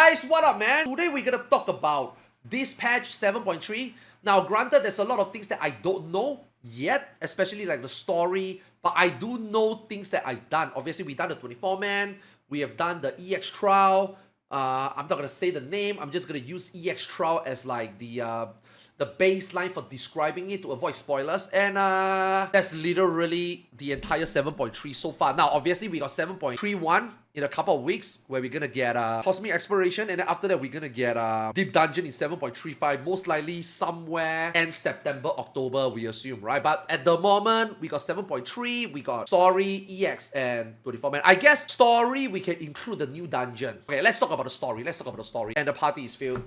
guys, what up, man? Today we're gonna talk about this patch 7.3. Now, granted, there's a lot of things that I don't know yet, especially like the story, but I do know things that I've done. Obviously, we've done the 24-man, we have done the EX trial. I'm not gonna say the name, I'm just gonna use EX trial as like the baseline for describing it to avoid spoilers. And that's literally the entire 7.3 so far. Now, obviously, we got 7.31 in a couple of weeks where we're gonna get Cosmic Exploration, and then after that, we're gonna get Deep Dungeon in 7.35, most likely somewhere end September, October, we assume, right? But at the moment, we got 7.3, we got Story, EX, and 24-man. I guess Story, we can include the new dungeon. Okay, let's talk about the story. And the party is filled.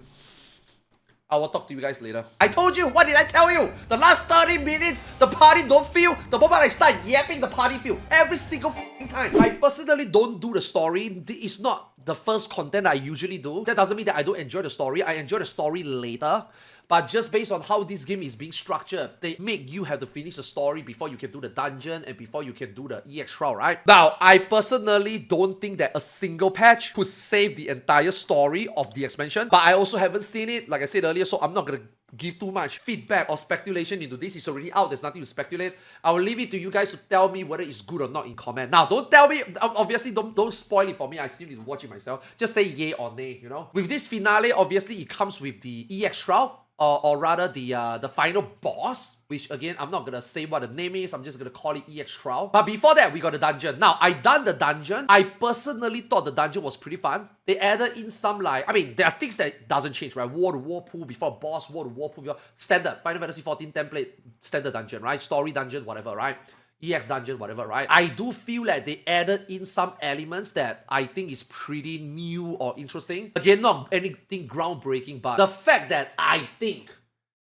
I will talk to you guys later. I told you! What did I tell you? The last 30 minutes, the party don't feel. The moment I start yapping, the party feel. Every single time. I personally don't do the story. It's not the first content I usually do. That doesn't mean that I don't enjoy the story. I enjoy the story later. But just based on how this game is being structured, they make you have to finish the story before you can do the dungeon and before you can do the EX trial, right? Now, I personally don't think that a single patch could save the entire story of the expansion. But I also haven't seen it, like I said earlier, so I'm not going to give too much feedback or speculation into this. It's already out. There's nothing to speculate. I will leave it to you guys to tell me whether it's good or not in comment. Now, don't tell me. Obviously, don't spoil it for me. I still need to watch it myself. Just say yay or nay, you know? With this finale, obviously, it comes with the EX trial. Or rather the final boss, which again, I'm not gonna say what the name is, I'm just gonna call it EX trial. But before that, we got the dungeon. Now, I done the dungeon. I personally thought the dungeon was pretty fun. They added in some like, I mean, there are things that doesn't change, right? War to war pool before boss, war to war pool before standard, Final Fantasy 14 template, standard dungeon, right? Story dungeon, whatever, right? EX dungeon, whatever, right? I do feel like they added in some elements that I think is pretty new or interesting. Again, not anything groundbreaking, but the fact that I think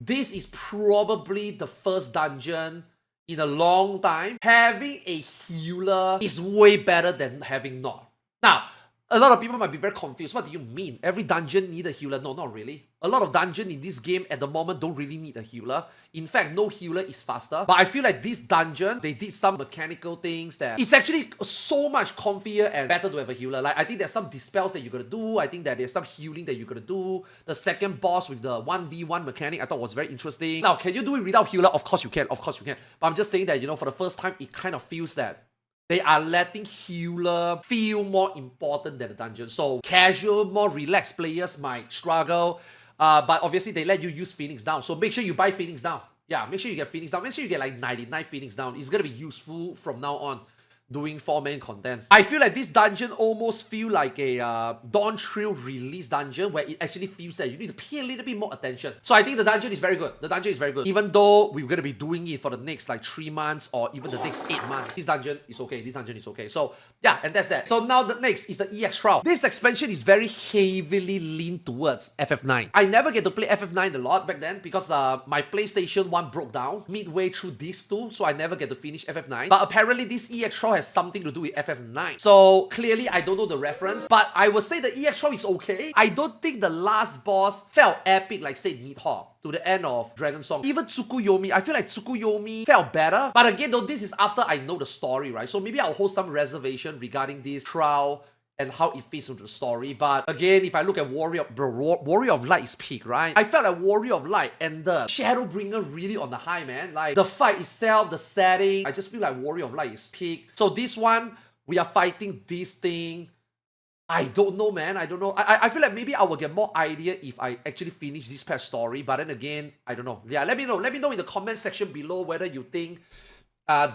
this is probably the first dungeon in a long time, having a healer is way better than having not. Now, a lot of people might be very confused. What do you mean? Every dungeon need a healer? No, not really. A lot of dungeons in this game at the moment don't really need a healer. In fact, no healer is faster. But I feel like this dungeon, they did some mechanical things that it's actually so much comfier and better to have a healer. Like, I think there's some dispels that you're gonna do. I think that there's some healing that you're gonna do. The second boss with the 1v1 mechanic, I thought was very interesting. Now, can you do it without healer? Of course you can. Of course you can. But I'm just saying that, you know, for the first time, it kind of feels that they are letting healer feel more important than the dungeon. So casual, more relaxed players might struggle. But obviously they let you use Phoenix Down. So make sure you buy Phoenix Down. Yeah, make sure you get Phoenix Down. Make sure you get like 99 Phoenix Down. It's gonna be useful from now on doing 4-man content. I feel like this dungeon almost feel like a Dawn Trail release dungeon where it actually feels that you need to pay a little bit more attention. So I think the dungeon is very good. The dungeon is very good. Even though we're gonna be doing it for the next like 3 months or even the next 8 months, this dungeon is okay. This dungeon is okay. So yeah, and that's that. So now the next is the EX trial. This expansion is very heavily leaned towards FF9. I never get to play FF9 a lot back then because my PlayStation 1 broke down midway through this too, so I never get to finish FF9. But apparently this EX trial has something to do with FF9. So clearly I don't know the reference, but I would say the EX trial is okay. I don't think the last boss felt epic like say Nidhogg to the end of Dragon Song. Even Tsukuyomi, I feel like Tsukuyomi felt better. But again though, this is after I know the story, right? So maybe I'll hold some reservation regarding this trial and how it fits into the story. But again, if I look at Warrior of Light is peak, right? I felt like Warrior of Light and the Shadowbringer really on the high, man. Like the fight itself, the setting, I just feel like Warrior of Light is peak. So this one, we are fighting this thing. I don't know, man. I don't know. I feel like maybe I will get more idea if I actually finish this patch story. But then again, I don't know. Yeah, let me know. Let me know in the comment section below whether you think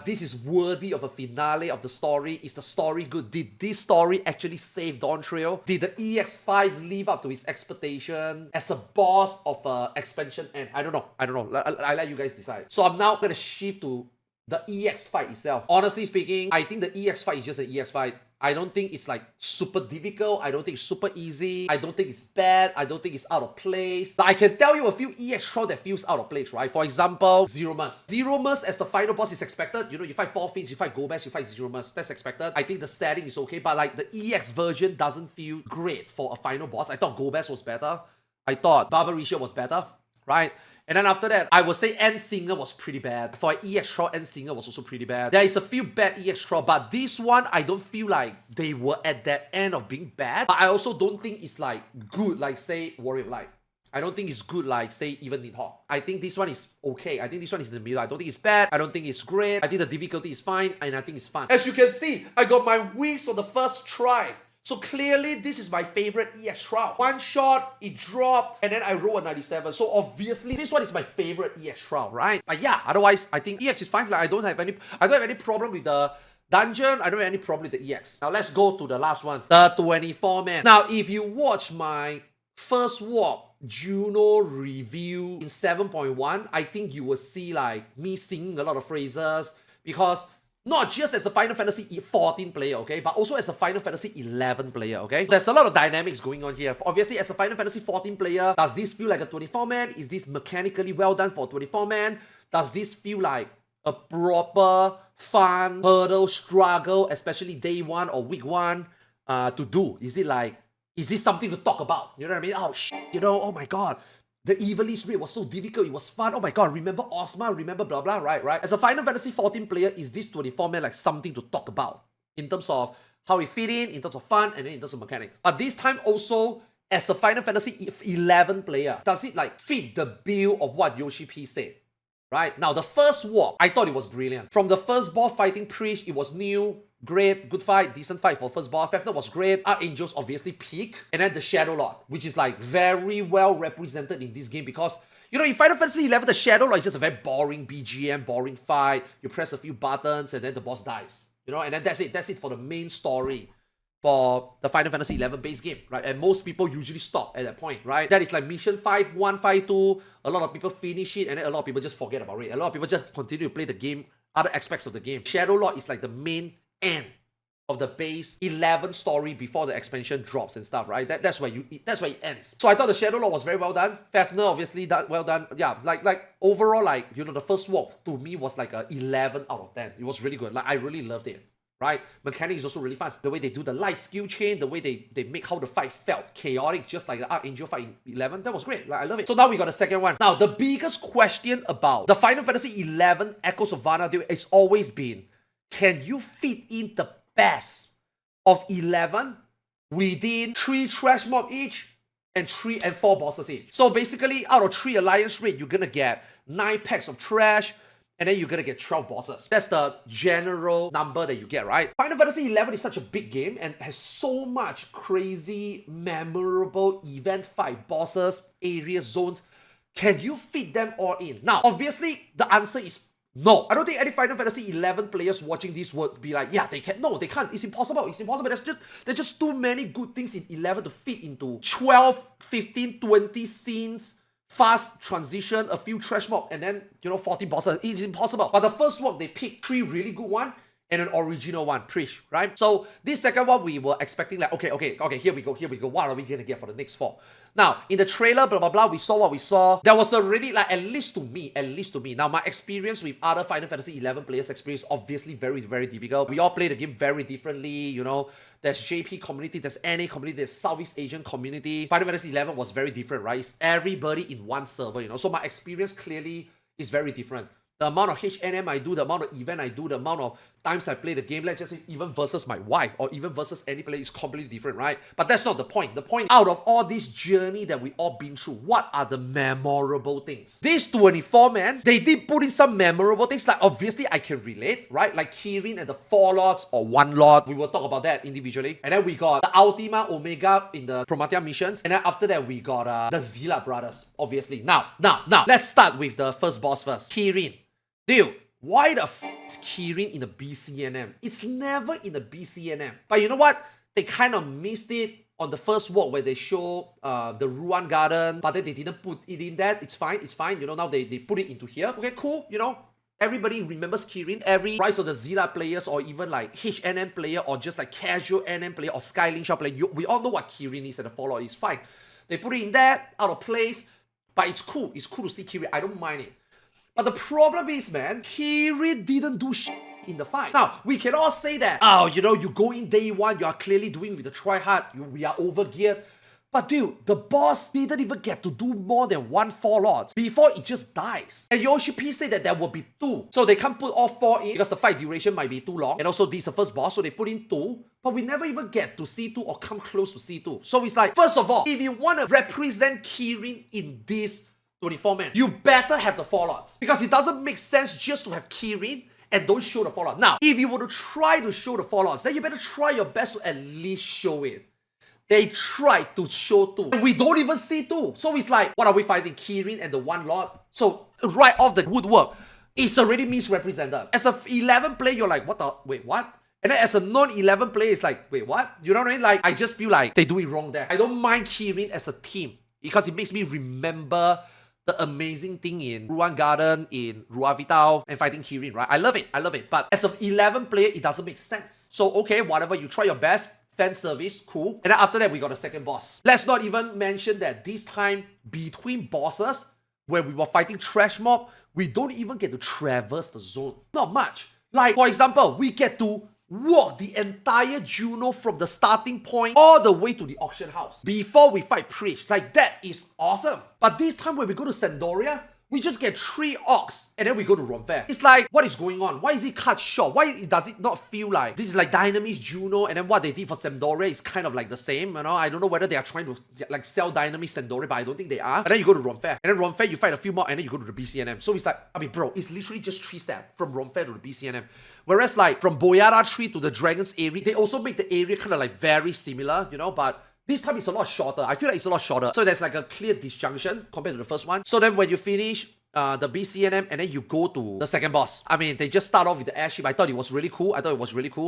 this is worthy of a finale of the story. Is the story good? Did this story actually save Dawn Trail? Did the EX5 live up to its expectation as a boss of expansion? And I don't know. I don't know. I let you guys decide. So I'm now gonna shift to the EX fight itself. Honestly speaking, I think the EX fight is just an EX fight. I don't think it's like super difficult. I don't think it's super easy. I don't think it's bad. I don't think it's out of place. But I can tell you a few EX trial that feels out of place, right? For example, Zero Mus. Zero Mus as the final boss is expected. You know, you fight 4 Fiends, you fight Golbash, you fight Zero Mus. That's expected. I think the setting is okay, but like the EX version doesn't feel great for a final boss. I thought Golbash was better. I thought Barbarisha was better. right? And then after that, I would say End Singer was pretty bad. For EX Troll, End Singer was also pretty bad. There is a few bad EX Troll, but this one, I don't feel like they were at that end of being bad. But I also don't think it's like good, like say Warrior of Light. I don't think it's good like, say, even Nidhogg. I think this one is okay. I think this one is in the middle. I don't think it's bad. I don't think it's great. I think the difficulty is fine, and I think it's fun. As you can see, I got my wings on the first try. So clearly, this is my favorite EX Shroud. One shot, it dropped, and then I roll a 97. So obviously, this one is my favorite EX Shroud, right? But yeah, otherwise, I think EX is fine. Like, I don't have any problem with the dungeon. I don't have any problem with the EX. Now let's go to the last one, the 24-man. Now, if you watch my first walk Juno review in 7.1, I think you will see like me singing a lot of phrases, because not just as a Final Fantasy 14 player, okay, but also as a Final Fantasy 11 player, okay? There's a lot of dynamics going on here. Obviously, as a Final Fantasy 14 player, does this feel like a 24-man? Is this mechanically well done for a 24-man? Does this feel like a proper, fun, hurdle, struggle, especially day one or week one to do? Is this something to talk about? You know what I mean? Oh, shit, you know, oh my god. The Evilise raid was so difficult, it was fun. Oh my god, remember Ozma, remember blah blah, right? As a Final Fantasy 14 player, is this 24-man like something to talk about? In terms of how it fit in terms of fun, and then in terms of mechanics. But this time also, as a Final Fantasy 11 player, does it like fit the bill of what Yoshi P said? Right? Now, the first walk, I thought it was brilliant. From the first boss fighting Priest, it was new, great, good fight, decent fight for first boss. Fafnir was great. Archangels obviously peak. And then the Shadow Lord, which is like very well represented in this game, because, you know, in Final Fantasy 11, the Shadow Lord is just a very boring BGM, boring fight. You press a few buttons and then the boss dies. You know, and then that's it. That's it for the main story for the Final Fantasy 11 base game, right? And most people usually stop at that point, right? That is like Mission 5, 1, 5, 2. A lot of people finish it, and then a lot of people just forget about it. A lot of people just continue to play the game, other aspects of the game. Shadow Lord is like the main end of the base 11 story before the expansion drops and stuff, right? That's where it ends. So I thought the Shadow Lord was very well done. Fafnir obviously well done. Yeah, like overall, like, you know, the first walk to me was like a 11 out of 10. It was really good. Like, I really loved it. Right? Mechanics is also really fun. The way they do the light skill chain, the way they make how the fight felt chaotic, just like the Archangel fight in 11, that was great. Like, I love it. So now we got the second one. Now, the biggest question about the Final Fantasy 11 Echoes of Vana, it's always been, can you fit in the best of 11 within 3 trash mob each and 3 and 4 bosses each? So basically, out of 3 Alliance raid, you're gonna get 9 packs of trash, and then you're gonna get 12 bosses. That's the general number that you get, right? Final Fantasy 11 is such a big game and has so much crazy, memorable event fight, bosses, areas, zones. Can you fit them all in? Now, obviously, the answer is no. I don't think any Final Fantasy 11 players watching this would be like, yeah, they can. No, they can't. It's impossible. It's impossible. There's just too many good things in 11 to fit into 12, 15, 20 scenes, fast transition, a few trash mob, and then, you know, 40 bosses. It's impossible. But the first one, they picked 3 really good ones and an original one, Prish, right? So this second one, we were expecting like, okay, here we go. What are we gonna get for the next 4? Now, in the trailer, blah, blah, blah, we saw what we saw. There was already, like, at least to me. Now, my experience with other Final Fantasy 11 players' experience, obviously very, very difficult. We all play the game very differently, you know. There's JP community, there's NA community, there's Southeast Asian community. Final Fantasy 11 was very different, right? It's everybody in one server, you know. So my experience clearly is very different. The amount of HNM I do, the amount of event I do, the amount of times I play the game, let's just say even versus my wife or even versus any player is completely different, right? But that's not the point. The point, out of all this journey that we all been through, what are the memorable things? This 24-man, they did put in some memorable things. Like, obviously, I can relate, right? Like Kirin and the 4 lords or 1 lord. We will talk about that individually. And then we got the Ultima Omega in the Prometheus missions. And then after that, we got the Zilla brothers, obviously. Now, let's start with the first boss first. Kirin. Dude, why the f is Kirin in the BCNM? It's never in the BCNM. But you know what? They kind of missed it on the first walk where they show the Ru'aun garden, but then they didn't put it in that. It's fine. You know, now they put it into here. Okay, cool. You know, everybody remembers Kirin. Every Rise of the Zilla players or even like HNM player or just like casual NM player or Skylink Shop player, we all know what Kirin is and the 4 lord is. Fine. They put it in there, out of place, but it's cool. It's cool to see Kirin. I don't mind it. But the problem is, man, Kirin didn't do shit in the fight. Now, we can all say that, oh, you know, you go in day 1, you are clearly doing with the try hard, we are overgeared. But dude, the boss didn't even get to do more than 1 4 lots before it just dies. And Yoshi said that there will be 2. So they can't put all 4 in because the fight duration might be too long. And also this is the first boss, so they put in 2. But we never even get to C2 or come close to C2. So it's like, first of all, if you want to represent Kirin in this 24-man, you better have the 4 lots. Because it doesn't make sense just to have Kirin and don't show the 4 lots. Now, if you were to try to show the 4 lots, then you better try your best to at least show it. They tried to show 2. And we don't even see 2. So it's like, what are we fighting? Kirin and the 1 lot? So right off the woodwork, it's already misrepresented. As a 11 player, you're like, wait, what? And then as a non-11 player, it's like, wait, what? You know what I mean? Like, I just feel like they do it wrong there. I don't mind Kirin as a team because it makes me remember the amazing thing in Ru'aun Garden, in Ru'aun Vital, and fighting Kirin, right? I love it. But as an 11 player, it doesn't make sense. So, okay, whatever, you try your best. Fan service, cool. And then after that, we got a second boss. Let's not even mention that this time, between bosses, when we were fighting Trash Mob, we don't even get to traverse the zone. Not much. Like, for example, we get to walk the entire Juno from the starting point all the way to the auction house before we fight Preach. Like, that is awesome. But this time when we go to Sandoria, we just get 3 orcs and then we go to Ronfair. It's like, what is going on? Why is it cut short? Why does it not feel like this is like Dynamis, Juno, and then what they did for Sandoria is kind of like the same, you know? I don't know whether they are trying to like sell Dynamis Sandoria, but I don't think they are. And then you go to Ronfair. And then Ronfair, you fight a few more and then you go to the BCNM. So it's like, I mean, bro, it's literally just 3 steps from Ronfair to the BCNM. Whereas like from Boyara Tree to the Dragon's area, they also make the area kind of like very similar, you know, but this time it's a lot shorter. I feel like it's a lot shorter. So there's like a clear disjunction compared to the first one. So then when you finish the BCNM and then you go to the second boss. I mean, they just start off with the airship. I thought it was really cool.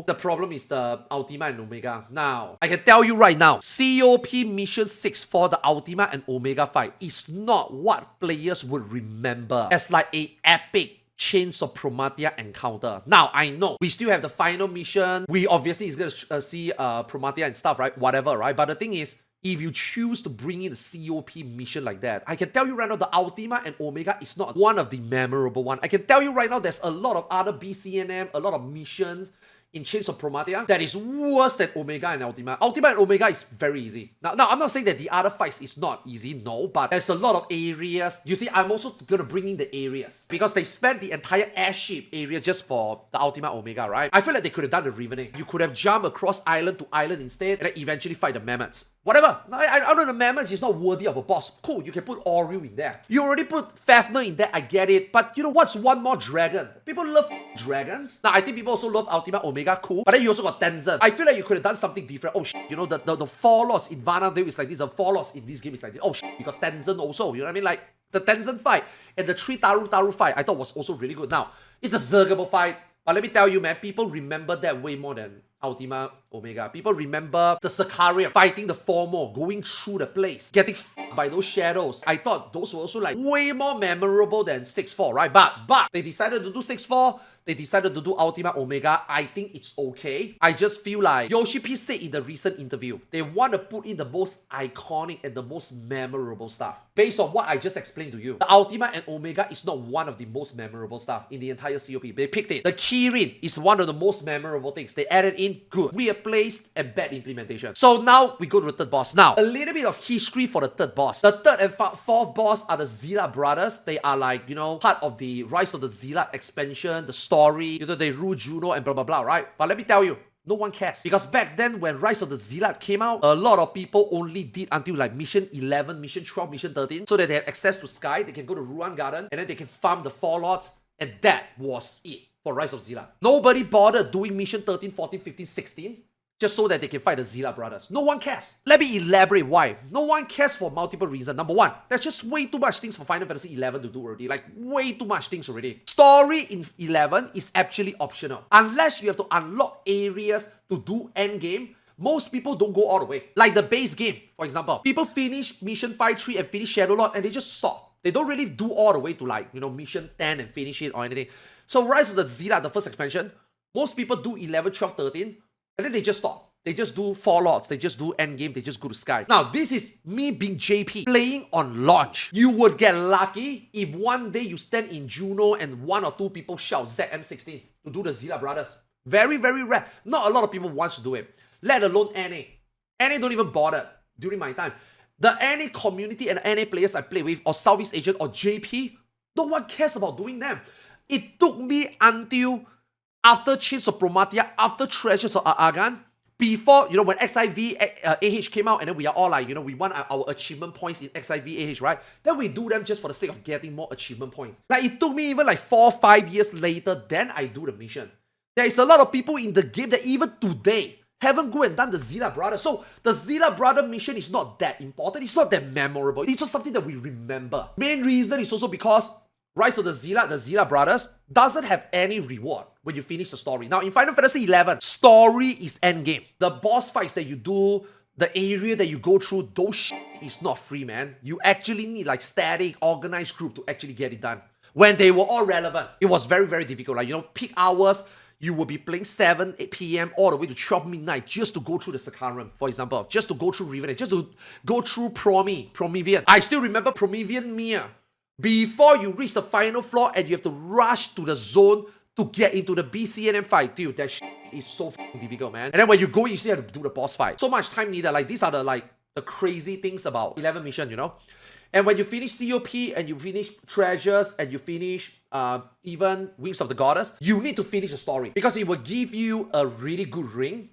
The problem is the Ultima and Omega. Now, I can tell you right now, COP Mission 6 for the Ultima and Omega fight is not what players would remember as like a epic Chains of Promatia encounter. Now, I know we still have the final mission. We obviously is going to see Promatia and stuff, right? Whatever, right? But the thing is, if you choose to bring in a COP mission like that, I can tell you right now, the Ultima and Omega is not one of the memorable one. I can tell you right now, there's a lot of other BCNM, a lot of missions in Chains of Promatia that is worse than Omega and Ultima. Ultima and Omega is very easy. Now, I'm not saying that the other fights is not easy, no, but there's a lot of areas. You see, I'm also going to bring in the areas because they spent the entire airship area just for the Ultima Omega, right? I feel like they could have done the Rivening. You could have jumped across island to island instead and then eventually fight the mammoths. Whatever. I know the mammoths is not worthy of a boss. Cool, you can put Oriu in there. You already put Fafnir in there, I get it. But you know what's one more dragon? People love dragons. Now, I think people also love Ultima Omega, cool. But then you also got Tenzin. I feel like you could have done something different. Oh shit, you know, the 4 lots in Vanadale is like this. The 4 lots in this game is like this. Oh shit, you got Tenzin also. You know what I mean? Like, the Tenzin fight and the 3 Taru fight, I thought was also really good. Now, it's a Zergable fight. But let me tell you, man, people remember that way more than Ultima Omega. People remember the Sicaria fighting the 4 more, going through the place, getting f***ed by those shadows. I thought those were also like way more memorable than 6-4, right? But they decided to do 6-4. They decided to do Ultima Omega. I think it's okay. I just feel like Yoshi said in the recent interview, they want to put in the most iconic and the most memorable stuff. Based on what I just explained to you, the Ultima and Omega is not one of the most memorable stuff in the entire COP. They picked it. The Kirin is one of the most memorable things. They added in good, weird placed, and bad implementation. So now we go to the third boss. Now, a little bit of history for the third boss. The third and fourth boss are the Zealot brothers. They are like, you know, part of the Rise of the Zealot expansion, the story, you know, they rule Juno and blah, blah, blah, right? But let me tell you, no one cares. Because back then, when Rise of the Zealot came out, a lot of people only did until like Mission 11, Mission 12, Mission 13, so that they have access to Sky, they can go to Ru'aun Garden, and then they can farm the 4 lots, and that was it for Rise of Zealot. Nobody bothered doing Mission 13, 14, 15, 16, just so that they can fight the Zealot brothers. No one cares. Let me elaborate why. No one cares for multiple reasons. Number one, there's just way too much things for Final Fantasy 11 to do already. Like, way too much things already. Story in 11 is actually optional. Unless you have to unlock areas to do endgame, most people don't go all the way. Like the base game, for example. People finish Mission 5-3 and finish Shadow Lord and they just stop. They don't really do all the way to like, you know, Mission 10 and finish it or anything. So Rise of the Zealot, the first expansion, most people do 11, 12, 13, and then they just stop. They just do 4 lots. They just do endgame. They just go to Sky. Now, this is me being JP, playing on launch. You would get lucky if one day you stand in Juno and 1 or 2 people shout ZM16 to do the Zealot brothers. Very, very rare. Not a lot of people want to do it. Let alone NA. NA don't even bother during my time. The NA community and NA players I play with, or Southeast Asian or JP, no one cares about doing them. It took me until after Chains of Promatia, after Treasures of Argan, before, you know, when XIV AH came out, and then we are all like, you know, we want our achievement points in XIV AH, right? Then we do them just for the sake of getting more achievement points. Like, it took me even like 4 or 5 years later, then I do the mission. There is a lot of people in the game that even today haven't go and done the Zilla Brother. So the Zilla Brother mission is not that important. It's not that memorable. It's just something that we remember. Main reason is also because Rise of the Zilla Brothers doesn't have any reward when you finish the story. Now, in Final Fantasy XI, story is endgame. The boss fights that you do, the area that you go through, those shit is not free, man. You actually need like static, organized group to actually get it done. When they were all relevant, it was very, very difficult. Like, you know, peak hours, you will be playing 7, 8 p.m. all the way to 12 midnight just to go through the Sakaram, for example. Just to go through Riven, just to go through Promethean. I still remember Promethean Mia. Before you reach the final floor and you have to rush to the zone to get into the BCNM fight. Dude, that shit is so fucking difficult, man. And then when you go, you still have to do the boss fight. So much time needed. Like, these are the crazy things about 11 mission, you know? And when you finish COP and you finish Treasures and you finish even Wings of the Goddess, you need to finish the story. Because it will give you a really good ring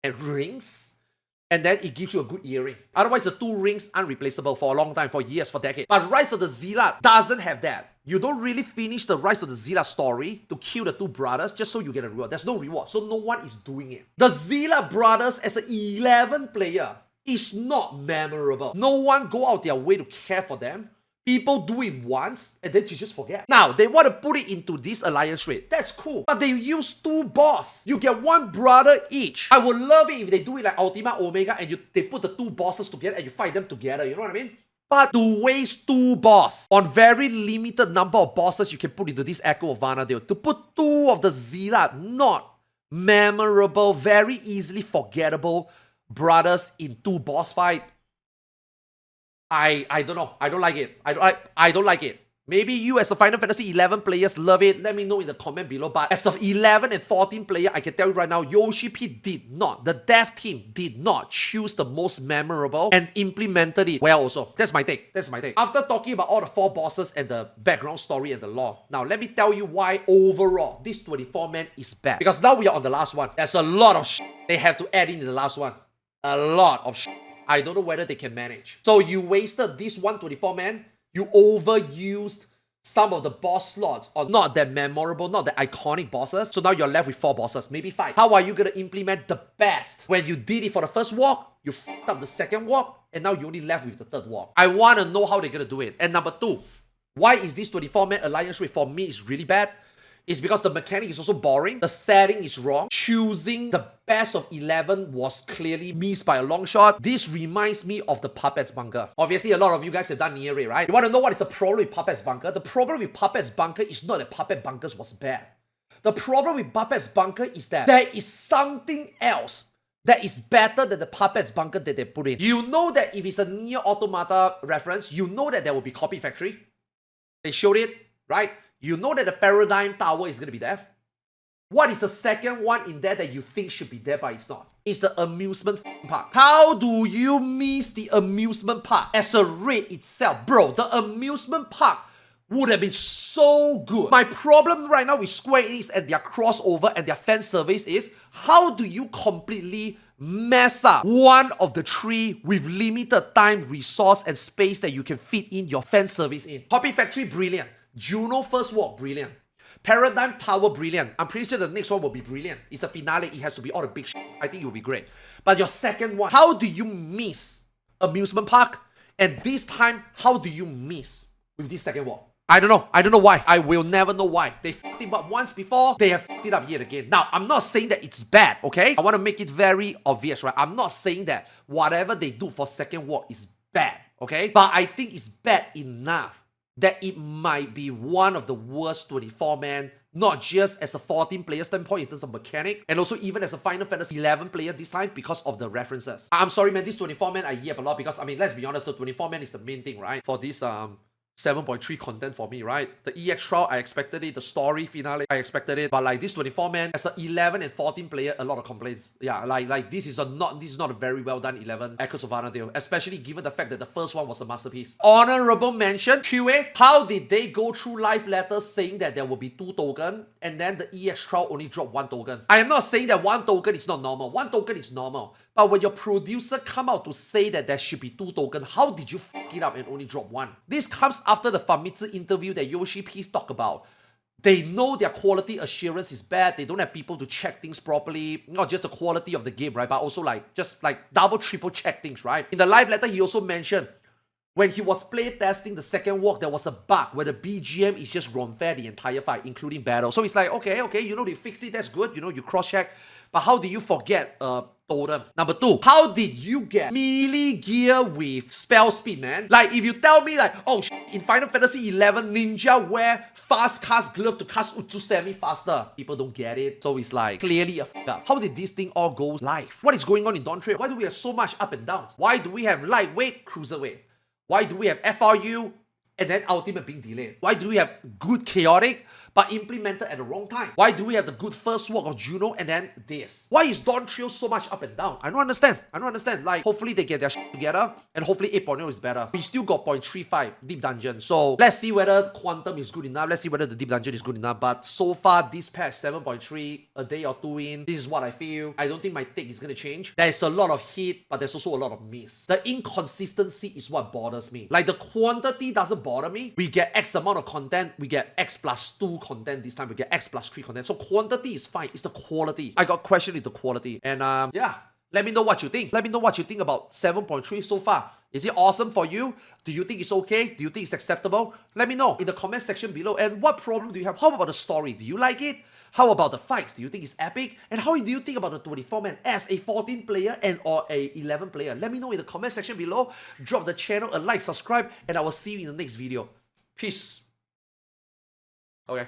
and rings. And then it gives you a good earring. Otherwise, the 2 rings unreplaceable for a long time, for years, for decades. But Rise of the Zilla doesn't have that. You don't really finish the Rise of the Zilla story to kill the 2 brothers just so you get a reward. There's no reward, so no one is doing it. The Zilla brothers as an 11 player is not memorable. No one go out their way to care for them. People do it once, and then you just forget. Now, they want to put it into this alliance rate. That's cool. But they use 2 boss. You get 1 brother each. I would love it if they do it like Ultima Omega and they put the 2 bosses together and you fight them together. You know what I mean? But to waste 2 boss on very limited number of bosses you can put into this Echo of Vanadil. To put 2 of the Zilla, not memorable, very easily forgettable brothers in 2 boss fight. I don't know. I don't like it. I don't like it. Maybe you as a Final Fantasy 11 players love it. Let me know in the comment below. But as of 11 and 14 player, I can tell you right now, Yoshi P did not. The dev team did not choose the most memorable and implemented it well also. That's my take. That's my take. After talking about all the 4 bosses and the background story and the lore, now let me tell you why overall this 24-man is bad. Because now we are on the last one. There's a lot of shit they have to add in the last one. A lot of shit. I don't know whether they can manage. So you wasted this 124-man. You overused some of the boss slots or not that memorable, not that iconic bosses. So now you're left with 4 bosses, maybe 5. How are you going to implement the best? When you did it for the first walk, you fucked up the second walk, and now you're only left with the third walk. I want to know how they're going to do it. And number 2, why is this 24-man alliance rate for me is really bad? It's because the mechanic is also boring. The setting is wrong. Choosing the best of 11 was clearly missed by a long shot. This reminds me of the Puppets Bunker. Obviously, a lot of you guys have done Nier, right? You want to know what is the problem with Puppets Bunker? The problem with Puppets Bunker is not that Puppet Bunkers was bad. The problem with Puppets Bunker is that there is something else that is better than the Puppets Bunker that they put in. You know that if it's a Nier Automata reference, you know that there will be Copy Factory. They showed it, right? You know that the Paradigm Tower is going to be there. What is the second one in there that you think should be there but it's not? It's the amusement park. How do you miss the amusement park as a raid itself? Bro, the amusement park would have been so good. My problem right now with Square Enix and their crossover and their fan service is, how do you completely mess up one of the 3 with limited time, resource, and space that you can fit in your fan service in? Copy Factory, brilliant. Juno First Walk, brilliant. Paradigm Tower, brilliant. I'm pretty sure the next one will be brilliant. It's the finale. It has to be all the big shit. I think it will be great. But your second one, how do you miss amusement park? And this time, how do you miss with this second walk? I don't know. I don't know why. I will never know why. They fucked it up once before. They have fucked it up yet again. Now, I'm not saying that it's bad, okay? I want to make it very obvious, right? I'm not saying that whatever they do for second walk is bad, okay? But I think it's bad enough that it might be one of the worst 24-man, not just as a 14-player standpoint in terms of mechanic, and also even as a Final Fantasy 11 player this time because of the references. I'm sorry, man, this 24-man I yap a lot because, I mean, let's be honest, the 24-man is the main thing, right? For this 7.3 content for me, right? The EX trial, I expected it. The story finale, I expected it. But like this 24-man, as an 11 and 14 player, a lot of complaints. Yeah, like this is not a very well done 11 Echoes of Honor deal, especially given the fact that the first one was a masterpiece. Honorable mention, QA. How did they go through live letters saying that there will be 2 tokens and then the EX trial only dropped 1 token? I am not saying that 1 token is not normal. 1 token is normal. But when your producer come out to say that there should be 2 tokens, how did you fuck it up and only drop 1? This comes after the Famitsu interview that Yoshi P talked about. They know their quality assurance is bad. They don't have people to check things properly. Not just the quality of the game, right? But also just double, triple check things, right? In the live letter, he also mentioned when he was play testing the second walk, there was a bug where the BGM is just run-fair the entire fight, including battle. So it's like, okay, they fixed it, that's good. You cross-check. But how did you forget totem? Number 2, how did you get melee gear with spell speed, man? Like, if you tell me like, oh, in Final Fantasy 11, Ninja wear fast cast glove to cast Utsu Semi faster. People don't get it. So it's like, clearly a fuck up. How did this thing all go live? What is going on in Dawn Trail? Why do we have so much up and down? Why do we have lightweight, cruiserweight? Why do we have FRU and then ultimate being delayed? Why do we have good chaotic but implemented at the wrong time? Why do we have the good first walk of Juno and then this? Why is Dawn Trail so much up and down? I don't understand. Like, hopefully they get their shit together and hopefully 8.0 is better. We still got 0.35 Deep Dungeon. So let's see whether Quantum is good enough. Let's see whether the Deep Dungeon is good enough. But so far, this patch 7.3, a day or 2 in, this is what I feel. I don't think my take is going to change. There's a lot of hit, but there's also a lot of miss. The inconsistency is what bothers me. Like, the quantity doesn't bother me. We get X amount of content. We get X plus 2 content this time. We get X plus 3 content. So quantity is fine. It's the quality. I got question with the quality. And yeah, let me know what you think. Let me know what you think about 7.3 so far. Is it awesome for you? Do you think it's okay? Do you think it's acceptable? Let me know in the comment section below. And what problem do you have? How about the story? Do you like it? How about the fights? Do you think it's epic? And how do you think about the 24-man as a 14 player and or a 11 player? Let me know in the comment section below. Drop the channel a like, subscribe, and I will see you in the next video. Peace. Okay.